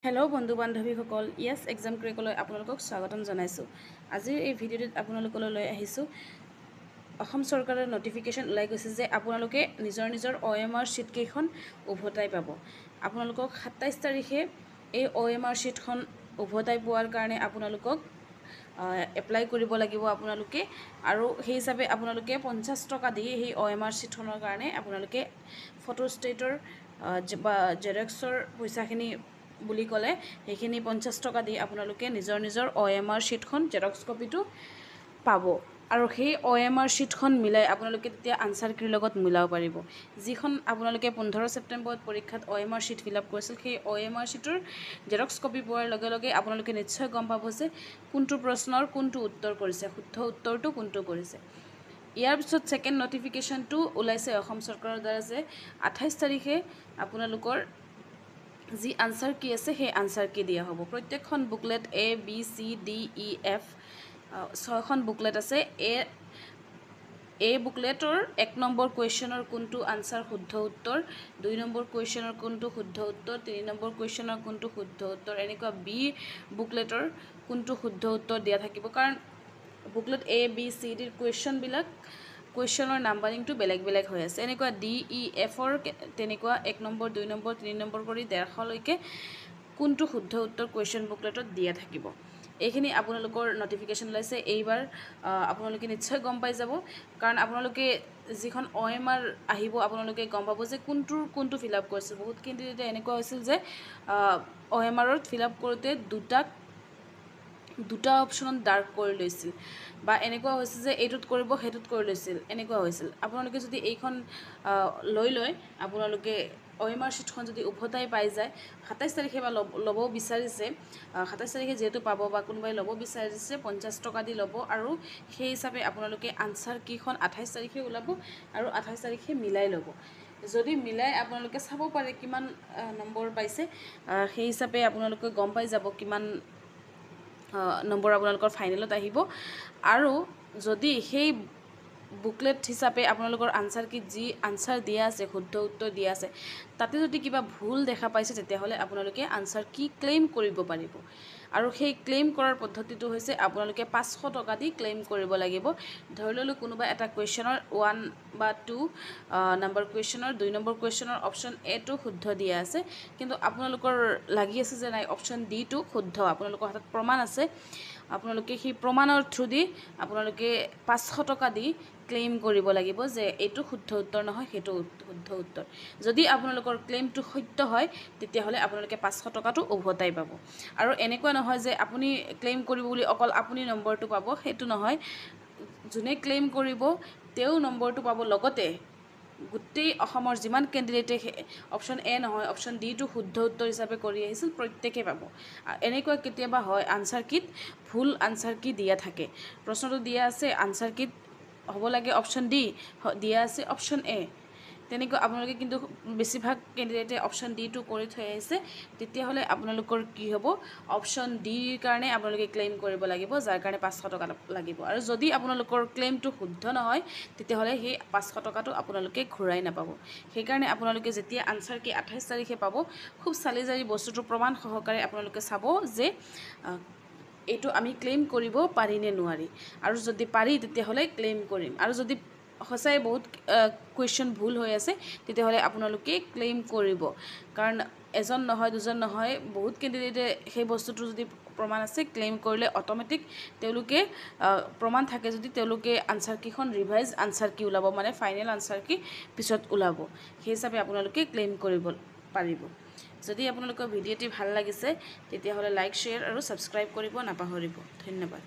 Hello' বন্ধু বান্ধৱীসকল, য়েছ exam ক্ৰেকলৈ আপোনালোকক স্বাগতম জনাইছোঁ। আজিৰ এই ভিডিঅ'টোত আপোনালোকলৈ লৈ আহিছোঁ অসম চৰকাৰৰ নটিফিকেশ্যন ওলাই গৈছে যে আপোনালোকে নিজৰ OMR শ্বীটকেইখন উভতাই পাব। আপোনালোকক 27 তাৰিখে এই OMR শ্বীটখন উভতাই পোৱাৰ কাৰণে আপোনালোকক এপ্লাই কৰিব লাগিব আপোনালোকে, আৰু সেই হিচাপে আপোনালোকে 50 টকা দি সেই OMR শ্বীটখনৰ কাৰণে আপোনালোকে ফটোষ্টেটৰ বা জেৰক্সৰ পইচাখিনি বুলি ক'লে সেইখিনি 50 টকা দি আপোনালোকে নিজৰ OMR শ্বীটখন জেৰক্স কপিটো পাব। আৰু সেই OMR শ্বীটখন মিলাই আপোনালোকে তেতিয়া আনচাৰ কিৰ লগত মিলাব পাৰিব। যিখন আপোনালোকে 15 ছেপ্টেম্বৰত পৰীক্ষাত OMR শ্বীট ফিল আপ কৰিছিল, সেই OMR শ্বীটৰ জেৰক্স কপি পোৱাৰ লগে লগে আপোনালোকে নিশ্চয় গম পাব যে কোনটো প্ৰশ্নৰ কোনটো উত্তৰ কৰিছে, শুদ্ধ উত্তৰটো কোনটো কৰিছে। ইয়াৰ পিছত ছেকেণ্ড নটিফিকেশ্যনটো ওলাইছে অসম চৰকাৰৰ দ্বাৰা যে 28 তাৰিখে আপোনালোকৰ যি আনচাৰ কি আছে সেই আনচাৰ কি দিয়া হ'ব। প্ৰত্যেকখন বুকলেট ABCDEF 6খন বুকলেট আছে। এই বুকলেটৰ 1 নম্বৰ কুৱেশ্যনৰ কোনটো আনচাৰ শুদ্ধ উত্তৰ, 2 নম্বৰ কুৱেশ্যনৰ কোনটো শুদ্ধ উত্তৰ, 3 নম্বৰ কুৱেশ্যনৰ কোনটো শুদ্ধ উত্তৰ, এনেকুৱা B বুকলেটৰ কোনটো শুদ্ধ উত্তৰ দিয়া থাকিব। কাৰণ বুকলেট ABCD কুৱেশ্যনৰ নাম্বাৰিংটো বেলেগ বেলেগ হৈ আছে। এনেকুৱা DEFৰ তেনেকুৱা 1 নম্বৰ 2 নম্বৰ 3 নম্বৰ কৰি 150লৈকে কোনটো শুদ্ধ উত্তৰ কুৱেশ্যন বুকলেটত দিয়া থাকিব। এইখিনি আপোনালোকৰ নটিফিকেশ্যন ওলাইছে। এইবাৰ আপোনালোকে নিশ্চয় গম পাই যাব, কাৰণ আপোনালোকে যিখন OMR আহিব আপোনালোকে গম পাব যে কোনটো ফিল আপ কৰিছিল। বহুত কেণ্ডিডেটে এনেকুৱা হৈছিল যে OMRত ফিল আপ কৰোঁতে দুটা অপশ্যনত ডাৰ্ক কৰি লৈছিল, বা এনেকুৱা হৈছিল যে এইটোত কৰিব সেইটোত কৰি লৈছিল, এনেকুৱা হৈছিল। আপোনালোকে যদি এইখন লৈ আপোনালোকে OMR শ্বীটখন যদি উভতাই পাই যায় 27 তাৰিখে বা ল'ব বিচাৰিছে, 27 তাৰিখে যিহেতু পাব বা কোনোবাই ল'ব বিচাৰিছে 50 টকা দি ল'ব, আৰু সেই হিচাপে আপোনালোকে আনচাৰ কিখন 28 তাৰিখে ওলাব আৰু 28 তাৰিখে মিলাই ল'ব। যদি মিলাই আপোনালোকে চাব পাৰে কিমান নম্বৰ পাইছে, সেই হিচাপে আপোনালোকে গম পাই যাব কিমান নম্বৰ আপোনালোকৰ ফাইনেলত আহিব। আৰু যদি সেই বুকলেট হিচাপে আপোনালোকৰ আনচাৰ কি যি আনচাৰ দিয়া আছে, শুদ্ধ উত্তৰ দিয়া আছে, তাতে যদি কিবা ভুল দেখা পাইছে তেতিয়াহ'লে আপোনালোকে আনচাৰ কি ক্লেইম কৰিব পাৰিব। আৰু সেই ক্লেইম কৰাৰ পদ্ধতিটো হৈছে আপোনালোকে 500 টকা দি ক্লেইম কৰিব লাগিব। ধৰি ল'লোঁ কোনোবা এটা কুৱেশ্যনৰ 1 বা 2 নম্বৰ কুৱেশ্যনৰ 2 নম্বৰ কুৱেশ্যনৰ অপশ্যন A টো শুদ্ধ দিয়া আছে, কিন্তু আপোনালোকৰ লাগি আছে যে নাই অপশ্যন D টো শুদ্ধ, আপোনালোকৰ হাতত প্ৰমাণ আছে। আপোনালোকে সেই প্ৰমাণৰ থ্ৰু দি আপোনালোকে 500 টকা দি ক্লেইম কৰিব লাগিব যে এইটো শুদ্ধ উত্তৰ নহয়, সেইটো শুদ্ধ উত্তৰ। যদি আপোনালোকৰ ক্লেইমটো সত্য হয় তেতিয়াহ'লে আপোনালোকে 500 টকাটো উভতাই পাব। আৰু এনেকুৱা নহয় যে আপুনি ক্লেইম কৰিব বুলি অকল আপুনি নম্বৰটো পাব, সেইটো নহয়। যোনে ক্লেইম কৰিব তেওঁ নম্বৰটো পাব, লগতে গোটেই অসমৰ যিমান কেণ্ডিডেটে অপশ্যন A নহয় অপশ্যন D টো শুদ্ধ উত্তৰ হিচাপে কৰি আহিছিল প্ৰত্যেকে পাব। এনেকুৱা কেতিয়াবা হয় আনচাৰ কিত ভুল আনচাৰ কি দিয়া থাকে, প্ৰশ্নটো দিয়া আছে আনচাৰ কিত হ'ব লাগে অপশ্যন D, দিয়া আছে অপশ্যন A, তেনেকুৱা আপোনালোকে কিন্তু বেছিভাগ কেণ্ডিডেটে অপশ্যন D টো কৰি থৈ আহিছে। তেতিয়াহ'লে আপোনালোকৰ কি হ'ব, অপশ্যন Dৰ কাৰণে আপোনালোকে ক্লেইম কৰিব লাগিব, যাৰ কাৰণে 500 টকা লাগিব। আৰু যদি আপোনালোকৰ ক্লেইমটো শুদ্ধ নহয় তেতিয়াহ'লে সেই 500 টকাটো আপোনালোকে ঘূৰাই নাপাব। সেইকাৰণে আপোনালোকে যেতিয়া আনচাৰ কি 28 তাৰিখে পাব, খুব চালি জাৰি বস্তুটো প্ৰমাণ সহকাৰে আপোনালোকে চাব যে এইটো আমি ক্লেইম কৰিব পাৰি নে নোৱাৰি, আৰু যদি পাৰি তেতিয়াহ'লে ক্লেইম কৰিম। আৰু যদি সঁচাই বহুত কুৱেশ্যন ভুল হৈ আছে তেতিয়াহ'লে আপোনালোকে ক্লেইম কৰিব, কাৰণ এজন নহয় দুজন নহয় বহুত কেণ্ডিডেটে সেই বস্তুটো যদি প্ৰমাণ আছে ক্লেইম কৰিলে অট'মেটিক তেওঁলোকে প্ৰমাণ থাকে যদি তেওঁলোকে আনচাৰ কিখন ৰিভাইজ আনচাৰ কি ওলাব, মানে ফাইনেল আনচাৰ কি পিছত ওলাব, সেই হিচাপে আপোনালোকে ক্লেইম কৰিব পাৰিব। যদি আপোনালোকৰ ভিডিঅ'টি ভাল লাগিছে তেতিয়াহ'লে লাইক, শ্বেয়াৰ আৰু ছাবস্ক্ৰাইব কৰিব নাপাহৰিব। ধন্যবাদ।